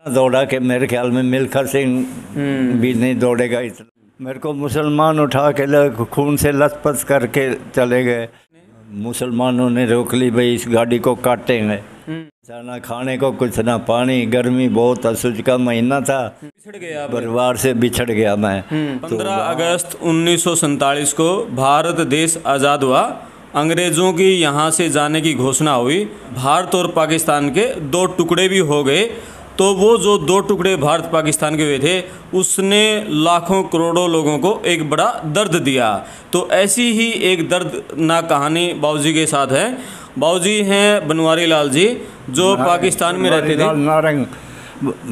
दौड़ा के मेरे ख्याल में मिल्खा सिंह भी नहीं दौड़ेगा इतना। मेरे को मुसलमान उठा के खून से लथपथ करके चले गए। मुसलमानों ने रोक ली, भाई इस गाड़ी को काटेंगे। ना खाने को कुछ ना पानी, गर्मी बहुत, असुज का महीना था। बिछड़ गया, परिवार से बिछड़ गया मैं। 15 अगस्त 1947 को भारत देश आज़ाद हुआ। अंग्रेज़ों की यहाँ से जाने की घोषणा हुई। भारत और पाकिस्तान के दो टुकड़े भी हो गए। तो वो जो दो टुकड़े भारत पाकिस्तान के हुए थे, उसने लाखों करोड़ों लोगों को एक बड़ा दर्द दिया। तो ऐसी ही एक दर्दनाक कहानी बाबूजी के साथ है। बाबूजी हैं बनवारी लाल जी, जो पाकिस्तान में रहते थे। नारंग,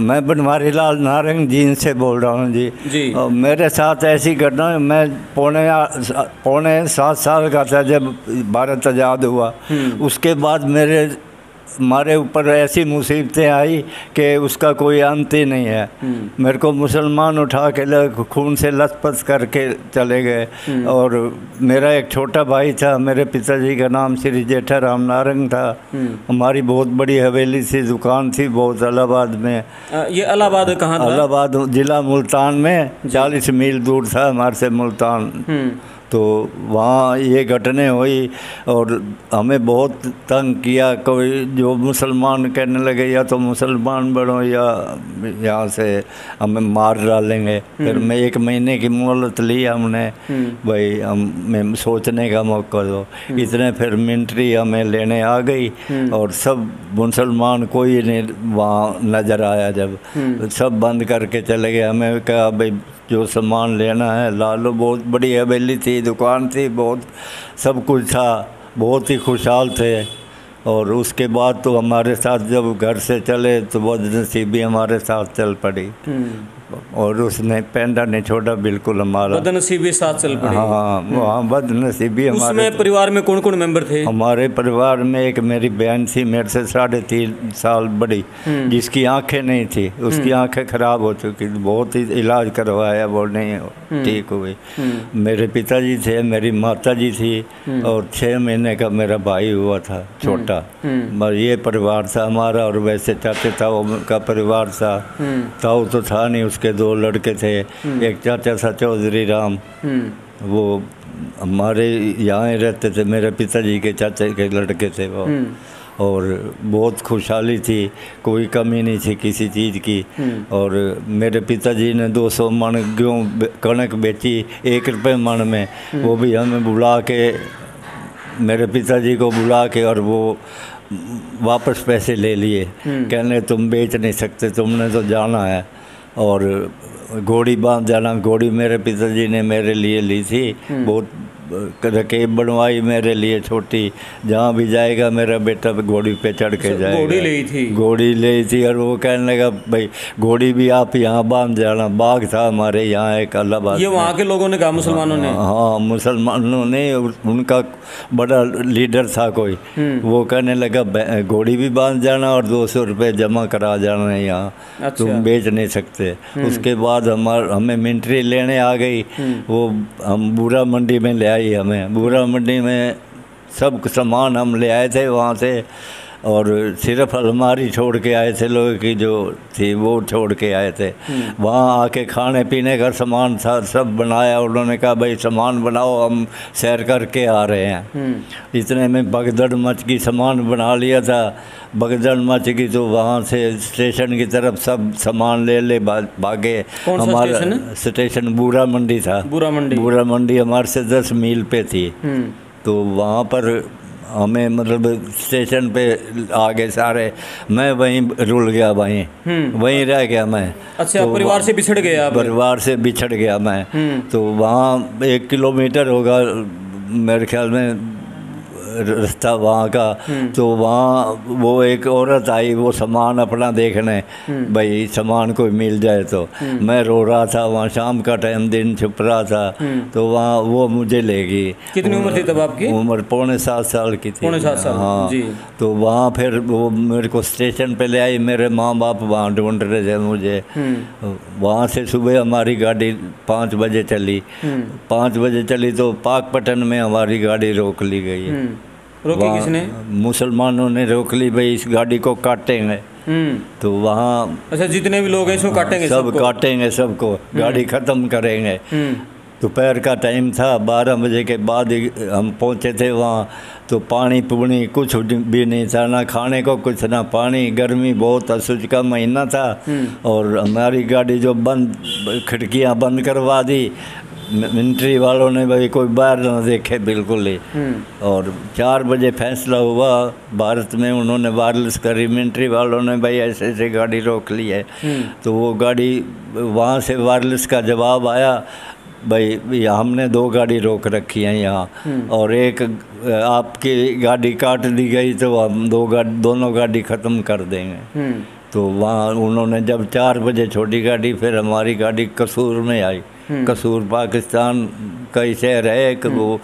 मैं बनवारी लाल नारंग जीन से बोल रहा हूँ जी। और मेरे साथ ऐसी घटना, मैं पौने 7 साल का था जब भारत आज़ाद हुआ। उसके बाद हमारे ऊपर ऐसी मुसीबतें आई कि उसका कोई अंत ही नहीं है। मेरे को मुसलमान उठा के खून से लथपथ करके चले गए। और मेरा एक छोटा भाई था, मेरे पिताजी का नाम श्री जेठाराम नारंग था। हमारी बहुत बड़ी हवेली थी, दुकान थी बहुत इलाहाबाद में। ये इलाहाबाद कहाँ था? इलाहाबाद जिला मुल्तान में, 40 मील दूर था हमारे से मुल्तान। तो वहाँ ये घटना हुई और हमें बहुत तंग किया। कोई जो मुसलमान कहने लगे या तो मुसलमान बनो या यहाँ से हमें मार डालेंगे। फिर मैं 1 महीने की मोहलत ली हमने, भाई हमें सोचने का मौका दो। इतने फिर मिलिट्री हमें लेने आ गई और सब मुसलमान कोई नहीं वहाँ नज़र आया। जब सब बंद करके चले गए, हमें कहा भाई जो सामान लेना है ला लो। बहुत बड़ी हवेली थी, दुकान थी, बहुत सब कुछ था, बहुत ही खुशहाल थे। और उसके बाद तो हमारे साथ जब घर से चले तो बदनसीबी हमारे साथ चल पड़ी। और उसने पेंडा नहीं छोड़ा बिल्कुल हमारा। बदनसीबी साथ चल पड़ी। हाँ, वहाँ बदनसीबी हमारे। उसमें परिवार में कौन कौन मेंबर थे? हमारे परिवार में एक मेरी बहन थी मेरे से 3.5 साल बड़ी, जिसकी आंखें नहीं थी। उसकी आंखें खराब हो चुकी थी, बहुत ही इलाज करवाया, वो नहीं ठीक हुई। मेरे पिताजी थे, मेरी माताजी थी और 6 महीने का मेरा भाई हुआ था छोटा। ये परिवार था हमारा। और वैसे चाचा ताऊ का परिवार था। ताऊ तो था नहीं, उसके 2 लड़के थे। एक चाचा था चौधरी राम, वो हमारे यहाँ रहते थे, मेरे पिताजी के चाचा के लड़के थे वो। और बहुत खुशहाली थी, कोई कमी नहीं थी किसी चीज़ की। और मेरे पिताजी ने 200 मन गेहूँ कणक बेची 1 रुपये मन में। वो भी हमें बुला के, मेरे पिताजी को बुला के, और वो वापस पैसे ले लिए। कहने तुम बेच नहीं सकते, तुमने तो जाना है। और घोड़ी बांध जाना। घोड़ी मेरे पिताजी ने मेरे लिए ली थी, बहुत रकेब बनवाई मेरे लिए छोटी। जहाँ भी जाएगा मेरा बेटा घोड़ी पे चढ़ के जाएगा। घोड़ी ली थी। और वो कहने लगा भाई घोड़ी भी आप यहाँ बांध जाना। बाग था हमारे यहाँ एक इलाहाबाद। ये वहाँ के लोगों ने कहा, मुसलमानों ने? हाँ, मुसलमानों ने। उनका बड़ा लीडर था कोई, वो कहने लगा घोड़ी भी बांध जाना और 200 रुपये जमा करा जाना यहाँ। अच्छा। तुम बेच नहीं सकते। उसके बाद हमें मिलिट्री लेने आ गई। वो हम बूरा मंडी में ले आई। हमें बूरा मंडी में सब सामान हम ले आए थे वहाँ से। और सिर्फ अलमारी छोड़ के आए थे, लोगों की जो थी वो छोड़ के आए थे। वहाँ आके खाने पीने का सामान था, सब बनाया। उन्होंने कहा भाई सामान बनाओ, हम सैर करके आ रहे हैं। इतने में भगदड़ मच गई, सामान बना लिया था, भगदड़ मच गई। तो वहाँ से स्टेशन की तरफ सब सामान ले भागे। हमारा स्टेशन बूरा मंडी था। बूरा मंडी हमारे से 10 मील पे थी। तो वहाँ पर हमें मतलब स्टेशन पे आ गए सारे। मैं वहीं रुल गया, वहीं रह गया मैं। अच्छा, तो परिवार से बिछड़ गया? परिवार से बिछड़ गया मैं। तो वहाँ 1 किलोमीटर होगा मेरे ख्याल में रास्ता वहाँ का। तो वहाँ वो एक औरत आई, वो सामान अपना देखने, भाई सामान कोई मिल जाए तो। मैं रो रहा था वहाँ, शाम का टाइम, दिन छुप रहा था। तो वहाँ वो मुझे ले गई। कितनी उम्र थी तब आपकी? उम्र पौने 7 साल की थी। पौने 7 साल? हाँ जी। तो वहाँ फिर वो मेरे को स्टेशन पे ले आई। मेरे माँ बाप वहाँ ढूंढ रहे थे मुझे। वहाँ से सुबह हमारी गाड़ी 5 बजे चली। 5 बजे चली तो पाकपटन में हमारी गाड़ी रोक ली गई। रोकी किसने? मुसलमानों ने रोक ली, भाई इस गाड़ी को काटेंगे। तो वहाँ अच्छा, जितने भी लोग हैं इसको काटेंगे, सब काटेंगे, सबको गाड़ी ख़त्म करेंगे। दोपहर का टाइम था, 12 बजे के बाद हम पहुँचे थे वहाँ। तो पानी पुनी कुछ भी नहीं था, ना खाने को कुछ, ना पानी। गर्मी बहुत, असुच का महीना था। और हमारी गाड़ी जो बंद, खिड़कियाँ बंद करवा दी मिलिट्री वालों ने, भाई कोई बाहर ना देखे बिल्कुल ही। और 4 बजे फैसला हुआ भारत में, उन्होंने वायरलेस करी मिलिट्री वालों ने, भाई ऐसे ऐसे गाड़ी रोक ली है। तो वो गाड़ी, वहाँ से वायरलेस का जवाब आया, भाई हमने 2 गाड़ी रोक रखी हैं यहाँ, और एक आपकी गाड़ी काट दी गई तो हम दोनों गाड़ी ख़त्म कर देंगे। तो वहाँ उन्होंने जब 4 बजे छोटी गाड़ी, फिर हमारी गाड़ी कसूर में आई। कसूर पाकिस्तान का ही शहर है, एक वो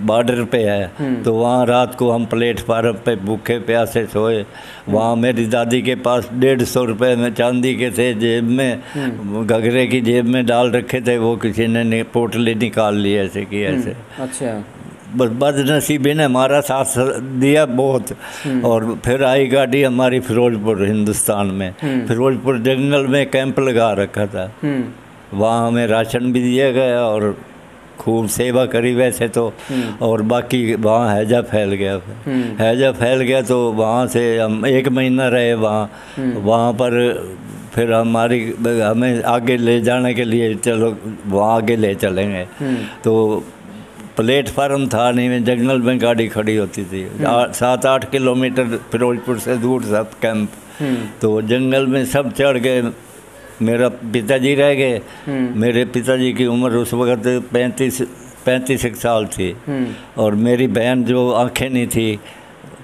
बॉर्डर पे है। तो वहाँ रात को हम प्लेटफार्म पे भूखे प्यासे सोए। वहाँ मेरी दादी के पास 150 रुपये में चांदी के थे, जेब में, घघरे की जेब में डाल रखे थे। वो किसी ने पोटली निकाल ली ऐसे की ऐसे। अच्छा, बस बदनसीबी ने हमारा साथ दिया बहुत। और फिर आई गाड़ी हमारी फिरोजपुर, हिंदुस्तान में। फिरोजपुर जंगल में कैंप लगा रखा था। वहाँ हमें राशन भी दिया गया और खूब सेवा करी वैसे तो। और बाकी वहाँ हैजा फैल गया। हैजा फैल गया तो वहाँ से हम 1 महीना रहे वहाँ। वहाँ पर फिर हमें आगे ले जाने के लिए, चलो वहाँ आगे ले चलेंगे। तो प्लेटफार्म था नहीं, जंगल में गाड़ी खड़ी होती थी। 7-8 किलोमीटर फिरोजपुर से दूर था कैंप। तो जंगल में सब चढ़ गए। मेरा पिताजी रह गए। मेरे पिताजी की उम्र उस वक्त 35 साल थी। और मेरी बहन जो आंखें नहीं थी,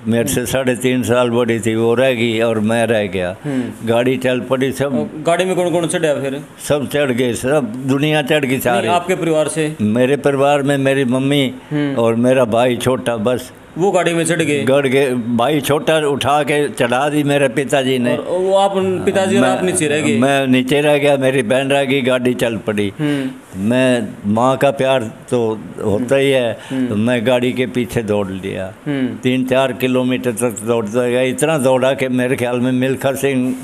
मेरे से 3.5 साल बड़ी थी, वो रह गई और मैं रह गया। गाड़ी चल पड़ी। सब गाड़ी में कौन कौन चढ़ा? फिर सब चढ़ गए, सब दुनिया चढ़ गई सारी। आपके परिवार से? मेरे परिवार में मेरी मम्मी और मेरा भाई छोटा, बस वो गाड़ी में चढ़ गए। भाई छोटा उठा के चढ़ा दी मेरे पिताजी ने। और वो आप पिताजी और आप नीचे रह गए? मैं नीचे रह गया, मेरी बहन रह गई, गाड़ी चल पड़ी। मैं, माँ का प्यार तो होता ही है, तो मैं गाड़ी के पीछे दौड़ लिया। 3-4 किलोमीटर तक दौड़ता गया। इतना दौड़ा कि मेरे ख्याल में मिल्खा सिंह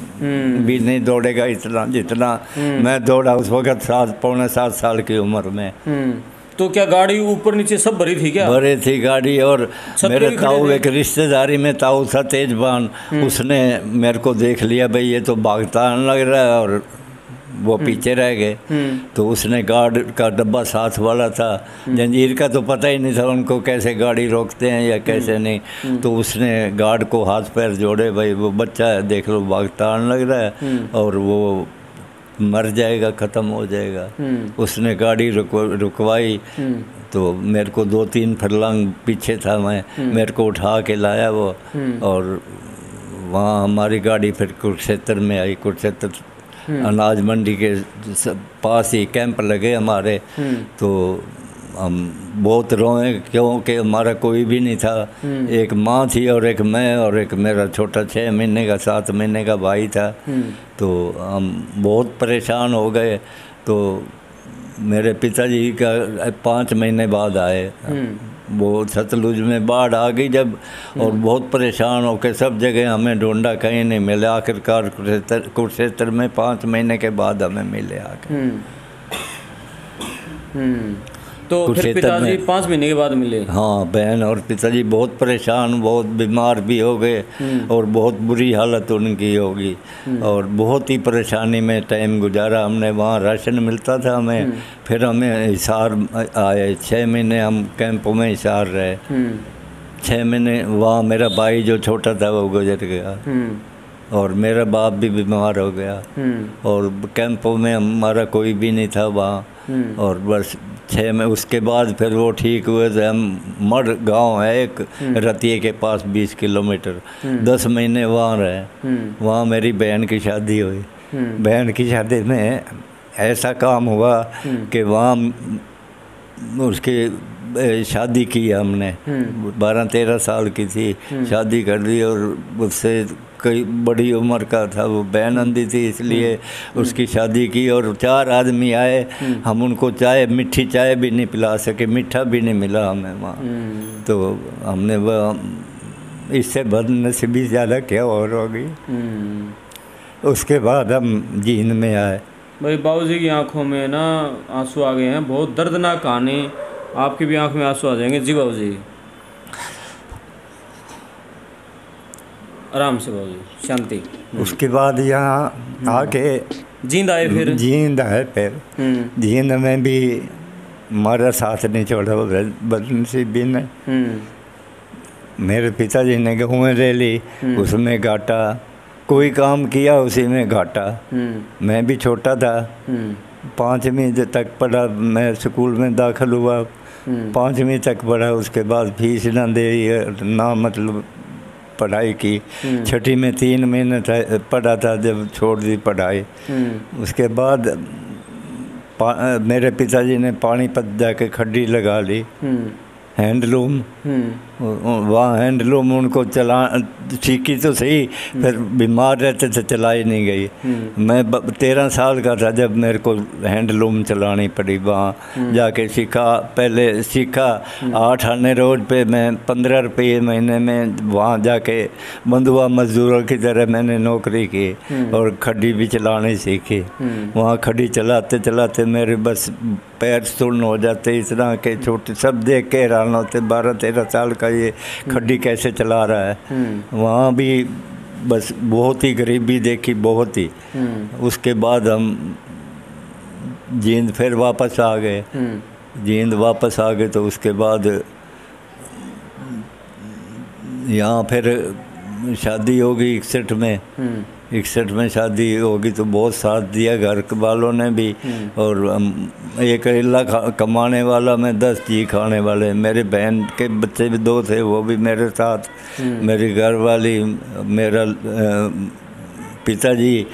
भी नहीं दौड़ेगा इतना जितना मैं दौड़ा उस वक्त, 7-7 साल की उम्र में। तो क्या गाड़ी ऊपर नीचे सब भरी थी क्या? भरी थी गाड़ी। और मेरे ताऊ, एक रिश्तेदारी में ताऊ था तेजबान, उसने मेरे को देख लिया, भाई ये तो भागता लग रहा है, और वो पीछे रह गए। तो उसने गार्ड का डब्बा साथ वाला था, जंजीर का तो पता ही नहीं था उनको कैसे गाड़ी रोकते हैं या कैसे नहीं। तो उसने गार्ड को हाथ पैर जोड़े, भाई वो बच्चा है, देख लो भागता लग रहा है और वो मर जाएगा, ख़त्म हो जाएगा। उसने गाड़ी रुकवाई। तो मेरे को 2-3 फरलांग पीछे था मैं, मेरे को उठा के लाया वो। और वहाँ हमारी गाड़ी फिर कुरुक्षेत्र में आई। कुरुक्षेत्र अनाज मंडी के पास ही कैंप लगे हमारे। तो हम बहुत रोए, क्योंकि हमारा कोई भी नहीं था। एक माँ थी और एक मैं और एक मेरा छोटा 6 महीने का 7 महीने का भाई था। तो हम बहुत परेशान हो गए। तो मेरे पिताजी का 5 महीने बाद आए। वो सतलुज में बाढ़ आ गई जब, और बहुत परेशान होकर सब जगह हमें ढूंढा, कहीं नहीं मिले। आखिरकार कुरुक्षेत्र में 5 महीने के बाद हमें मिले आके। तो फिर पिताजी 5 महीने के बाद मिले? हाँ, बहन और पिताजी बहुत परेशान, बहुत बीमार भी हो गए और बहुत बुरी हालत उनकी होगी। और बहुत ही परेशानी में टाइम गुजारा हमने। वहाँ राशन मिलता था हमें। फिर हमें हिसार आए, 6 महीने हम कैंपों में हिसार रहे। 6 महीने वहाँ मेरा भाई जो छोटा था वो गुजर गया और मेरा बाप भी बीमार हो गया। और कैंपों में हमारा कोई भी नहीं था वहाँ। और बस 6 में उसके बाद फिर वो ठीक हुए थे। हम मड गांव है एक रतिये के पास 20 किलोमीटर, 10 महीने वहाँ रहे। वहाँ मेरी बहन की शादी हुई। बहन की शादी में ऐसा काम हुआ कि वहाँ उसकी शादी की हमने, 12-13 साल की थी, शादी कर दी। और उससे कई बड़ी उम्र का था, वो बहन अंधी थी, इसलिए उसकी शादी की। और 4 आदमी आए, हम उनको चाय, मीठी चाय भी नहीं पिला सके, मीठा भी नहीं मिला हमें वहाँ। तो हमने वह इससे बदनसीबी ज़्यादा क्या और होगी। उसके बाद हम जींद में आए। भाई बाबूजी की आंखों में ना आंसू आ गए हैं, बहुत दर्दनाक कहानी, आपकी भी आंख में आंसू आ जाएंगे। जी बाबूजी, आराम से बाबूजी, शांति। उसके बाद यहाँ आके जींद आए फिर? जींद आए फिर। जींद में भी हमारा साथ नहीं छोड़ा बदनसीबी ने। मेरे पिताजी ने गेहूँ ले ली, उसमें घाटा, कोई काम किया उसी में घाटा। मैं भी छोटा था, 5वीं तक पढ़ा, मैं स्कूल में दाखिल हुआ, 5वीं तक पढ़ा। उसके बाद फीस ना दे ना, मतलब पढ़ाई की। 6ठी में 3 महीने पढ़ा था जब छोड़ दी पढ़ाई। उसके बाद मेरे पिताजी ने पानीपत जाके खड्डी लगा ली, हैंडलूम। वहाँ हैंडलूम उनको चला सीखी तो सही, फिर बीमार रहते थे, चलाई नहीं गई। मैं 13 साल का था जब मेरे को हैंडलूम चलानी पड़ी। वहाँ जाके सीखा, पहले सीखा 8 आने रोज पे मैं 15 रुपये महीने में वहाँ जाके बंधुआ मजदूरों की तरह मैंने नौकरी की और खड्डी भी चलानी सीखी। वहाँ खड्डी चलाते चलाते मेरे बस पैर सुन्न हो जाते, इतना के छोटे, सब देख के हैरान होते, 12-13 साल का ये खड्डी कैसे चला रहा है। वहाँ भी बस बहुत ही गरीबी देखी, बहुत ही। उसके बाद हम जींद फिर वापस आ गए। जींद वापस आ गए तो उसके बाद यहाँ फिर शादी हो गई 61 में। 61 में शादी होगी तो बहुत साथ दिया घर वालों ने भी। और एक अकेला कमाने वाला, मैं 10 जी खाने वाले। मेरे बहन के बच्चे भी 2 थे, वो भी मेरे साथ। मेरी घरवाली, मेरा पिताजी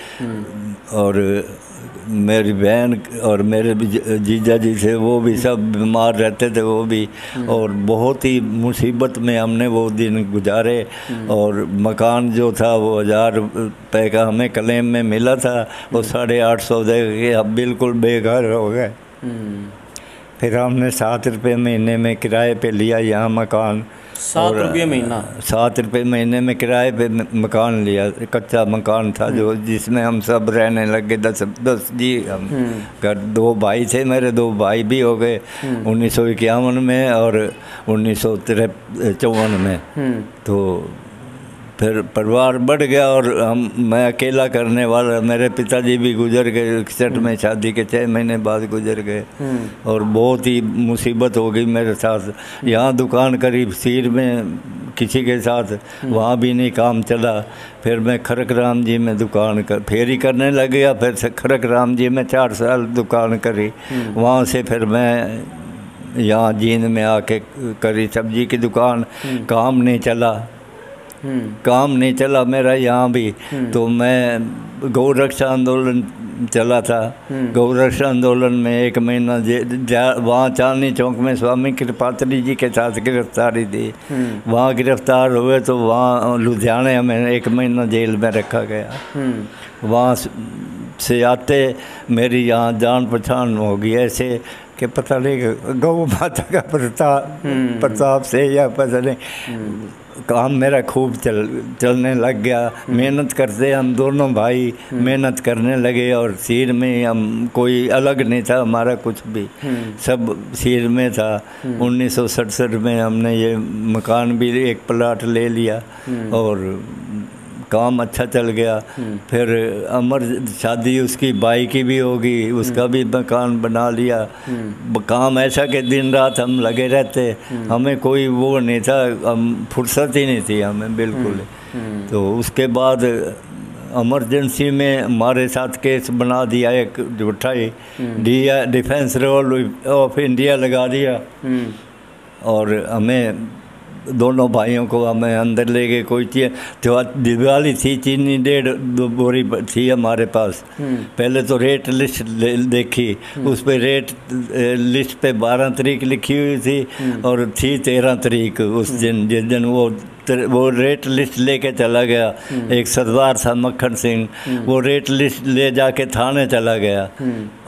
और मेरी बहन और मेरे भी जीजा जी थे, वो भी सब बीमार रहते थे वो भी। और बहुत ही मुसीबत में हमने वो दिन गुजारे। और मकान जो था वो 1000 रुपये का हमें क्लेम में मिला था, वो 850 दे के अब बिल्कुल बेघर हो गए। फिर हमने 7 रुपये महीने में किराए पे लिया यहाँ मकान। 7 रुपये महीना? 7 रुपये महीने में किराए पे मकान लिया, कच्चा मकान था जो, जिसमें हम सब रहने लगे। 10 जी हम घर। 2 भाई थे मेरे, 2 भाई भी हो गए 1951 में और 1954 में। तो फिर परिवार बढ़ गया और मैं अकेला करने वाला। मेरे पिताजी भी गुजर गए 61 में, शादी के 6 महीने बाद गुजर गए। और बहुत ही मुसीबत हो गई मेरे साथ। यहाँ दुकान करी सीर में किसी के साथ, वहाँ भी नहीं काम चला। फिर मैं खरक राम जी में दुकान फेरी करने लग गया। फिर खरक राम जी में 4 साल दुकान करी। वहाँ से फिर मैं यहाँ जींद में आके करी सब्जी की दुकान। काम नहीं चला, काम नहीं चला मेरा यहाँ भी। तो मैं गौ रक्षा आंदोलन चला था। गौ रक्षा आंदोलन में 1 महीना वहाँ चांदनी चौक में स्वामी कृपात्री जी के साथ गिरफ्तारी थी। वहाँ गिरफ्तार हुए तो वहाँ लुधियाने हमें 1 महीना जेल में रखा गया। वहाँ से आते मेरी यहाँ जान पहचान हो गई ऐसे कि पता नहीं गौ माता का प्रताप से या पता नहीं, काम मेरा खूब चलने लग गया। मेहनत करते हम दोनों भाई, मेहनत करने लगे। और सिर में हम कोई अलग नहीं था हमारा, कुछ भी सब सिर में था। 1967 में हमने ये मकान भी, एक प्लाट ले लिया और काम अच्छा चल गया। फिर अमर शादी उसकी भाई की भी होगी, उसका भी मकान बना लिया। काम ऐसा कि दिन रात हम लगे रहते, हमें कोई वो नहीं था, हम फुर्सत ही नहीं थी हमें बिल्कुल। तो उसके बाद इमरजेंसी में हमारे साथ केस बना दिया, एक झूठा ही डिफेंस रोल ऑफ इंडिया लगा दिया। और हमें दोनों भाइयों को हमें अंदर ले गए। कोई दिवाली थी, चीनी 1.5 बोरी थी हमारे पास। पहले तो रेट लिस्ट देखी, उस पर रेट लिस्ट पे 12 तारीख लिखी हुई थी और थी 13 तारीख उस दिन, जिस दिन वो वो रेट लिस्ट लेके चला गया। एक सरदार था मक्खन सिंह, वो रेट लिस्ट ले जाके थाने चला गया।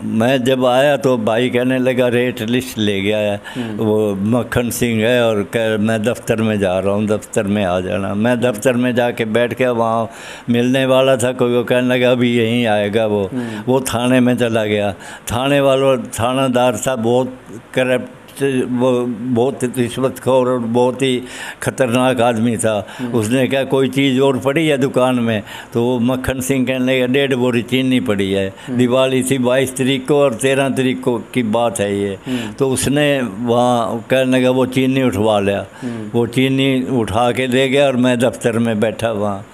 मैं जब आया तो भाई कहने लगा रेट लिस्ट ले गया है वो मक्खन सिंह है, और कह मैं दफ्तर में जा रहा हूँ, दफ्तर में आ जाना। मैं दफ्तर में जाके बैठ के वहाँ मिलने वाला था कोई, वो कहने लगा अभी यहीं आएगा वो थाने में चला गया। थाने वालों थानादार था बहुत करप्ट, वो बहुत रिश्वतखोर और बहुत ही ख़तरनाक आदमी था। उसने कहा कोई चीज़ और पड़ी है दुकान में, तो वो मक्खन सिंह कहने लगा 1.5 बोरी चीनी पड़ी है। दिवाली थी 22 तारीख को और 13 तारीख को की बात है ये। तो उसने वहाँ कहने लगा वो चीनी उठवा लिया। वो चीनी उठा के ले गया और मैं दफ्तर में बैठा वहाँ।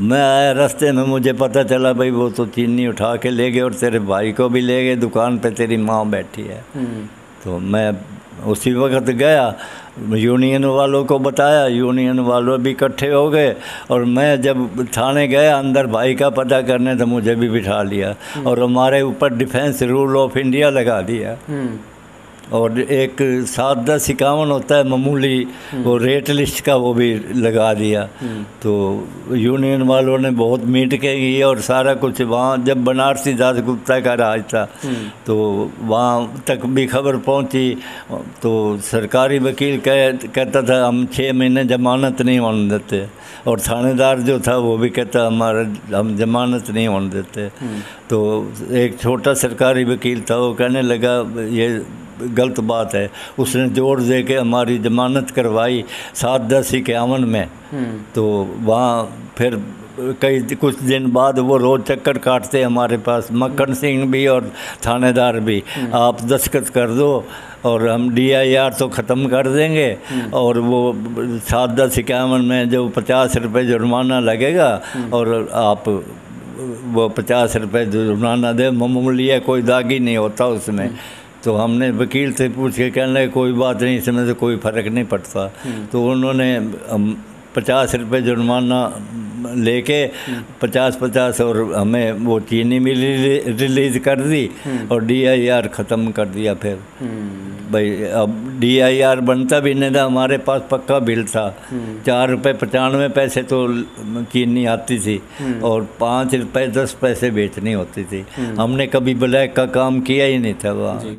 मैं आया रास्ते में, मुझे पता चला भाई वो तो चीनी उठा के ले गए और तेरे भाई को भी ले गए, दुकान पे तेरी माँ बैठी है। तो मैं उसी वक्त गया, यूनियन वालों को बताया, यूनियन वालों भी इकट्ठे हो गए। और मैं जब थाने गया अंदर भाई का पता करने, तो मुझे भी बिठा लिया और हमारे ऊपर डिफेंस रूल ऑफ इंडिया लगा दिया। और एक 7-10-51 होता है मामूली, वो रेट लिस्ट का वो भी लगा दिया। तो यूनियन वालों ने बहुत मीट के की और सारा कुछ वहाँ, जब बनारसी दास गुप्ता का राज था तो वहाँ तक भी खबर पहुँची। तो सरकारी वकील कहता था हम 6 महीने ज़मानत नहीं होने देते, और थानेदार जो था वो भी कहता हम ज़मानत नहीं होने देते। तो एक छोटा सरकारी वकील था, वो कहने लगा ये गलत बात है। उसने जोर दे के हमारी ज़मानत करवाई 7-10-51 में। तो वहाँ फिर कुछ दिन बाद वो रोज़ चक्कर काटते हमारे पास, मक्खन सिंह भी और थानेदार भी, आप दस्तखत कर दो और हम DIR तो ख़त्म कर देंगे, और वो 7-10-51 में जो 50 रुपये जुर्माना लगेगा और आप वो 50 रुपये जुर्माना दे, मामूली है, कोई दागी नहीं होता उसमें। तो हमने वकील से पूछ के कहने लगे कोई बात नहीं, इसमें से कोई फ़र्क नहीं पड़ता। तो उन्होंने 50 रुपये जुर्माना लेके 50-50 और हमें वो चीनी भी रिलीज़ कर दी और DIR ख़त्म कर दिया। फिर भाई अब DIR बनता भी नहीं था, हमारे पास पक्का बिल था। 4 रुपये 95 पैसे तो चीनी आती थी और 5 रुपये 10 पैसे बेचनी होती थी। हमने कभी ब्लैक का काम किया ही नहीं था वहाँ।